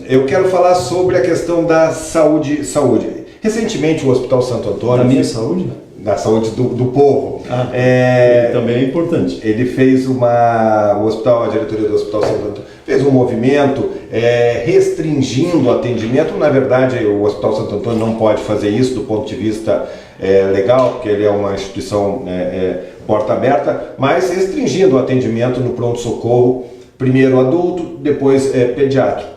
eu quero falar sobre a questão da saúde. Recentemente o Hospital Santo Antônio... Da minha saúde? Da saúde do povo. Também é importante. Ele fez a diretoria do Hospital Santo Antônio fez um movimento restringindo o atendimento. Na verdade, o Hospital Santo Antônio não pode fazer isso do ponto de vista legal, porque ele é uma instituição porta aberta, mas restringindo o atendimento no pronto-socorro, primeiro adulto, depois pediátrico.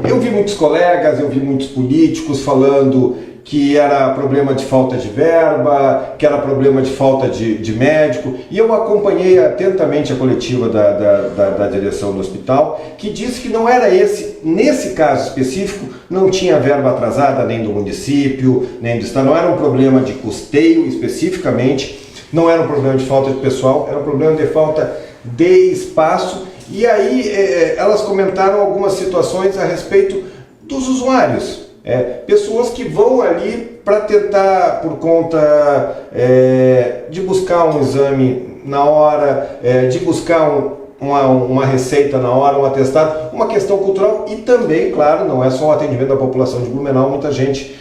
Eu vi muitos colegas, eu vi muitos políticos falando que era problema de falta de verba, que era problema de falta de médico, e eu acompanhei atentamente a coletiva da direção do hospital, que disse que não era nesse caso específico, não tinha verba atrasada nem do município, nem do estado, não era um problema de custeio especificamente, não era um problema de falta de pessoal, era um problema de falta de espaço. E aí elas comentaram algumas situações a respeito dos usuários. Pessoas que vão ali para tentar, por conta de buscar um exame na hora, de buscar uma receita na hora, um atestado, uma questão cultural e também, claro, não é só o atendimento da população de Blumenau, muita gente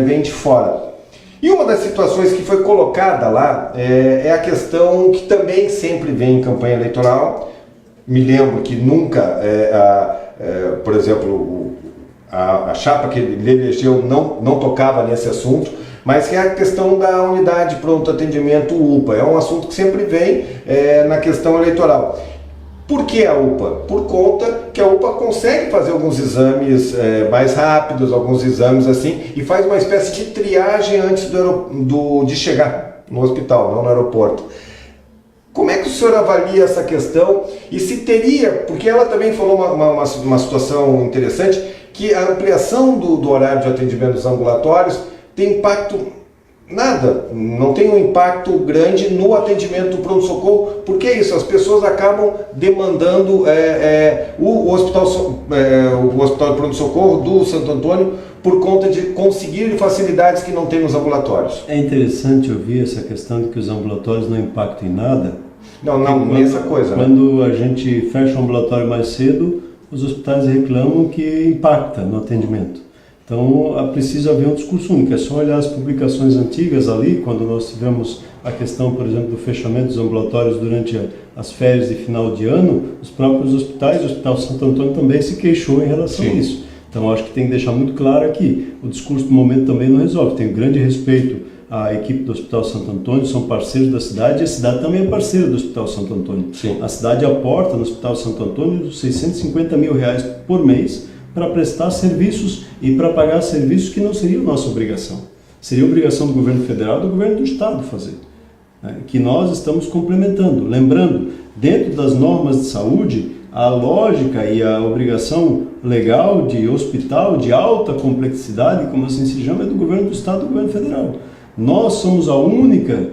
vem de fora. E uma das situações que foi colocada lá é a questão que também sempre vem em campanha eleitoral. Me lembro que nunca, por exemplo, a chapa que ele elegeu não tocava nesse assunto, mas que é a questão da unidade de pronto atendimento UPA. É um assunto que sempre vem na questão eleitoral. Por que a UPA? Por conta que a UPA consegue fazer alguns exames mais rápidos, alguns exames assim, e faz uma espécie de triagem antes de chegar no hospital, não no aeroporto. Como é que o senhor avalia essa questão? E se teria, porque ela também falou uma situação interessante, que a ampliação do horário de atendimento dos ambulatórios tem impacto nada, não tem um impacto grande no atendimento do pronto-socorro. Por que isso? As pessoas acabam demandando o hospital de pronto-socorro do Santo Antônio por conta de conseguir facilidades que não tem nos ambulatórios. É interessante ouvir essa questão de que os ambulatórios não impactam em nada. Não, essa coisa. Quando a gente fecha o ambulatório mais cedo, os hospitais reclamam que impacta no atendimento. Então, é preciso haver um discurso único. É só olhar as publicações antigas ali, quando nós tivemos a questão, por exemplo, do fechamento dos ambulatórios durante as férias de final de ano, os próprios hospitais, o Hospital Santo Antônio também se queixou em relação a isso. Então, acho que tem que deixar muito claro aqui. O discurso do momento também não resolve. Tenho grande respeito à equipe do Hospital Santo Antônio, são parceiros da cidade, e a cidade também é parceira do Hospital Santo Antônio. Sim. A cidade aporta no Hospital Santo Antônio R$650 mil por mês para prestar serviços e para pagar serviços que não seriam nossa obrigação. Seria obrigação do governo federal e do governo do estado fazer, que nós estamos complementando. Lembrando, dentro das normas de saúde, a lógica e a obrigação legal de hospital de alta complexidade, como assim se chama, é do governo do estado e do governo federal. Nós somos a única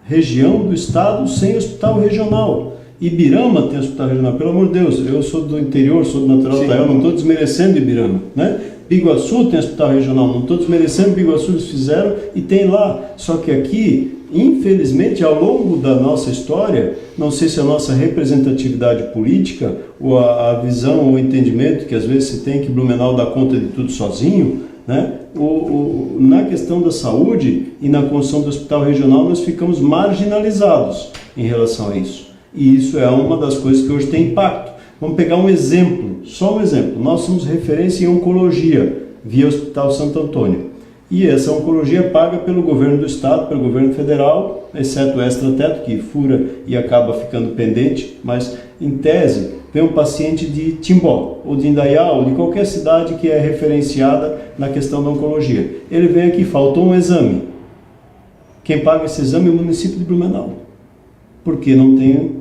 região do estado sem hospital regional. Ibirama tem hospital regional, pelo amor de Deus, eu sou do interior, sou do natural da não estou desmerecendo Ibirama, né? Biguaçu tem hospital regional, não estou desmerecendo Biguaçu, eles fizeram e tem lá, só que aqui, infelizmente, ao longo da nossa história, não sei se a nossa representatividade política ou a visão ou o entendimento que às vezes se tem que Blumenau dá conta de tudo sozinho, né? Na questão da saúde e na construção do hospital regional nós ficamos marginalizados em relação a isso. E isso é uma das coisas que hoje tem impacto. Vamos pegar um exemplo, só um exemplo. Nós somos referência em oncologia via Hospital Santo Antônio. E essa oncologia é paga pelo governo do estado, pelo governo federal, exceto o extrateto, que fura e acaba ficando pendente, mas em tese vem um paciente de Timbó, ou de Indaiá, ou de qualquer cidade que é referenciada na questão da oncologia. Ele vem aqui, faltou um exame. Quem paga esse exame é o município de Blumenau, porque não tem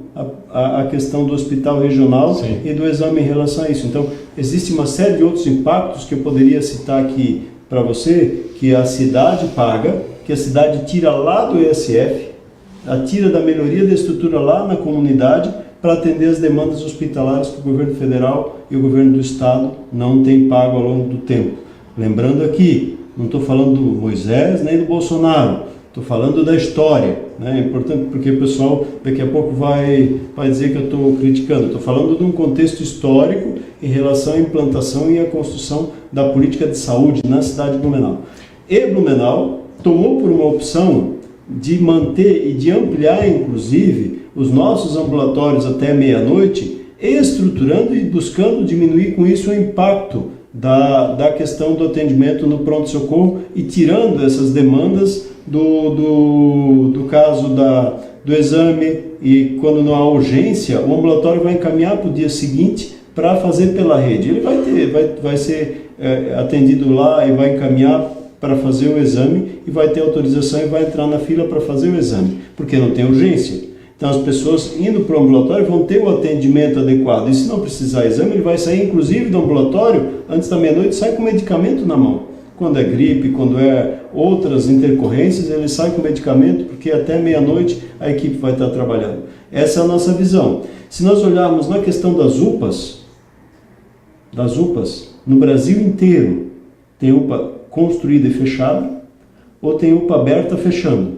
a questão do hospital regional. Sim. E do exame em relação a isso. Então, existe uma série de outros impactos que eu poderia citar aqui para você, que a cidade paga, que a cidade tira lá do ESF, tira da melhoria da estrutura lá na comunidade, para atender as demandas hospitalares que o governo federal e o governo do estado não têm pago ao longo do tempo. Lembrando aqui, não estou falando do Moisés nem do Bolsonaro, estou falando da história, né? É importante porque o pessoal daqui a pouco vai dizer que eu estou criticando. Estou falando de um contexto histórico em relação à implantação e à construção da política de saúde na cidade de Blumenau. E Blumenau tomou por uma opção de manter e de ampliar, inclusive, os nossos ambulatórios até meia-noite, estruturando e buscando diminuir com isso o impacto da questão do atendimento no pronto-socorro e tirando essas demandas do caso do exame, e quando não há urgência, o ambulatório vai encaminhar para o dia seguinte para fazer pela rede. Ele vai ser atendido lá e vai encaminhar para fazer o exame e vai ter autorização e vai entrar na fila para fazer o exame, porque não tem urgência. Então as pessoas indo para o ambulatório vão ter o atendimento adequado, e se não precisar exame, ele vai sair inclusive do ambulatório, antes da meia-noite, sai com medicamento na mão. Quando é gripe, quando é outras intercorrências, ele sai com medicamento, porque até meia-noite a equipe vai estar trabalhando. Essa é a nossa visão. Se nós olharmos na questão das UPAs, no Brasil inteiro, tem UPA construída e fechada, ou tem UPA aberta fechando.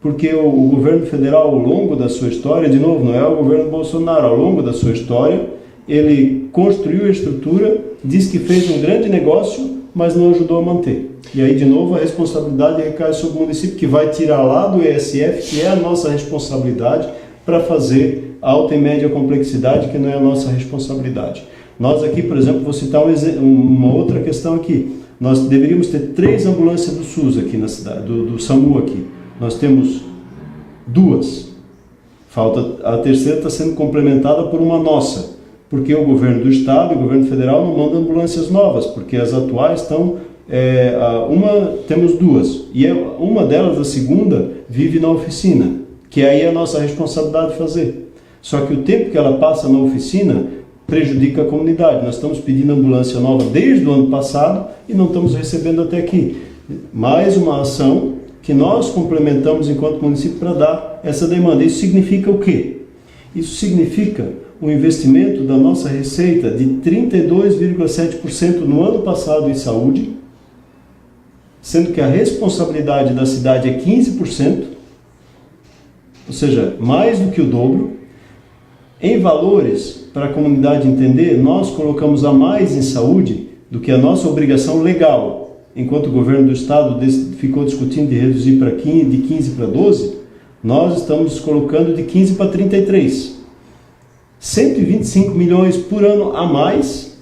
Porque o governo federal, ao longo da sua história, de novo, não é o governo Bolsonaro, ao longo da sua história, ele construiu a estrutura, diz que fez um grande negócio, mas não ajudou a manter. E aí, de novo, a responsabilidade recai sobre o município, que vai tirar lá do ESF, que é a nossa responsabilidade, para fazer alta e média complexidade, que não é a nossa responsabilidade. Nós aqui, por exemplo, vou citar uma outra questão aqui. Nós deveríamos ter 3 ambulâncias do SUS aqui na cidade, do SAMU aqui. Nós temos 2. Falta, a terceira está sendo complementada por uma nossa, porque o governo do estado e o governo federal não mandam ambulâncias novas, porque as atuais estão, temos 2, e uma delas, a segunda, vive na oficina, que aí é a nossa responsabilidade de fazer. Só que o tempo que ela passa na oficina prejudica a comunidade. Nós estamos pedindo ambulância nova desde o ano passado e não estamos recebendo até aqui. Mais uma ação que nós complementamos enquanto município para dar essa demanda. Isso significa o quê? Isso significa um investimento da nossa receita de 32,7% no ano passado em saúde, sendo que a responsabilidade da cidade é 15%, ou seja, mais do que o dobro. Em valores, para a comunidade entender, nós colocamos a mais em saúde do que a nossa obrigação legal. Enquanto o governo do estado ficou discutindo de reduzir de 15 para 12, nós estamos colocando de 15 para 33. 125 milhões por ano a mais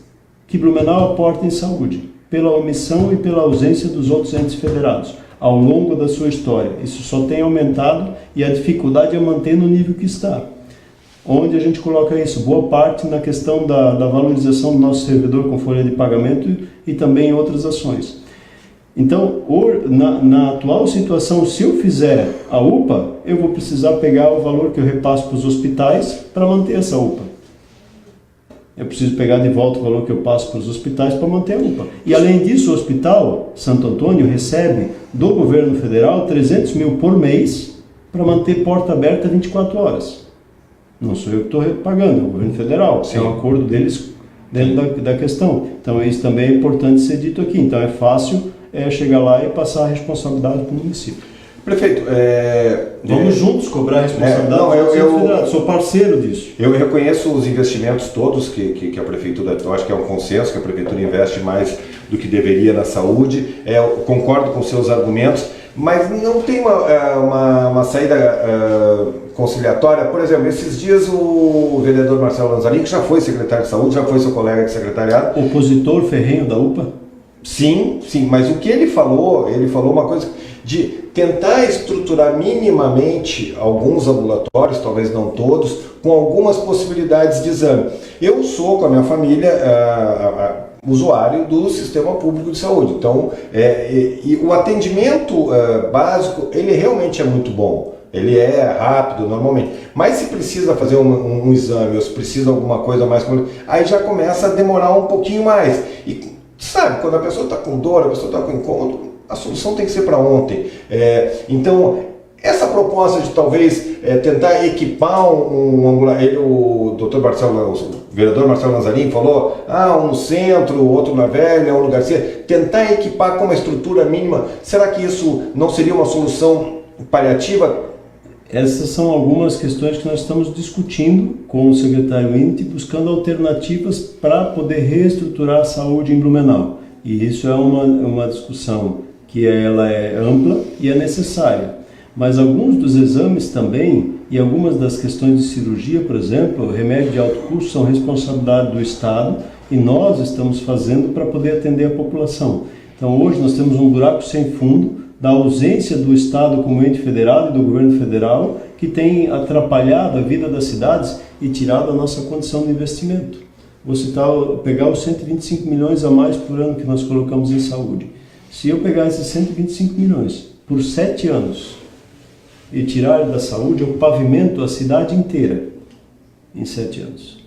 que Blumenau aporta em saúde, pela omissão e pela ausência dos outros entes federados, ao longo da sua história. Isso só tem aumentado e a dificuldade é manter no nível que está. Onde a gente coloca isso? Boa parte na questão da valorização do nosso servidor com folha de pagamento e também em outras ações. Então, na atual situação, se eu fizer a UPA, eu vou precisar pegar o valor que eu repasso para os hospitais para manter essa UPA. Eu preciso pegar de volta o valor que eu passo para os hospitais para manter a UPA. E além disso, o Hospital Santo Antônio recebe do governo federal 300 mil por mês para manter porta aberta 24 horas. Não sou eu que estou pagando, é o governo federal. Sim. É um acordo deles dentro da questão. Então, isso também é importante ser dito aqui. Então, é fácil chegar lá e passar a responsabilidade para o município. Prefeito, vamos juntos cobrar a responsabilidade. Eu sou parceiro disso. Eu reconheço os investimentos todos que a Prefeitura, eu acho que é um consenso, que a Prefeitura investe mais do que deveria na saúde. Eu concordo com seus argumentos, mas não tem uma saída conciliatória. Por exemplo, esses dias o vereador Marcelo Lanzarin, que já foi secretário de saúde, já foi seu colega de secretariado. Opositor ferrenho da UPA? Sim, mas o que ele falou uma coisa de tentar estruturar minimamente alguns ambulatórios, talvez não todos, com algumas possibilidades de exame. Eu sou, com a minha família, usuário do sistema público de saúde, então e o atendimento básico, ele realmente é muito bom. Ele é rápido normalmente, mas se precisa fazer um exame ou se precisa alguma coisa mais, aí já começa a demorar um pouquinho mais. E sabe, quando a pessoa está com dor, a pessoa está com incômodo, a solução tem que ser para ontem. Então, essa proposta de talvez tentar equipar um ambulatório, o Dr. Marcelo o vereador Marcelo Nazarim falou, um no centro, outro na Velha, um no Garcia, tentar equipar com uma estrutura mínima, será que isso não seria uma solução paliativa? Essas são algumas questões que nós estamos discutindo com o secretário INTE, buscando alternativas para poder reestruturar a saúde em Blumenau. E isso é uma discussão que ela é ampla e é necessária. Mas alguns dos exames também e algumas das questões de cirurgia, por exemplo, remédio de alto custo, são responsabilidade do Estado e nós estamos fazendo para poder atender a população. Então hoje nós temos um buraco sem fundo da ausência do Estado como ente federal e do governo federal, que tem atrapalhado a vida das cidades e tirado a nossa condição de investimento. Vou pegar os 125 milhões a mais por ano que nós colocamos em saúde. Se eu pegar esses 125 milhões por 7 anos e tirar da saúde, eu pavimento a cidade inteira em 7 anos.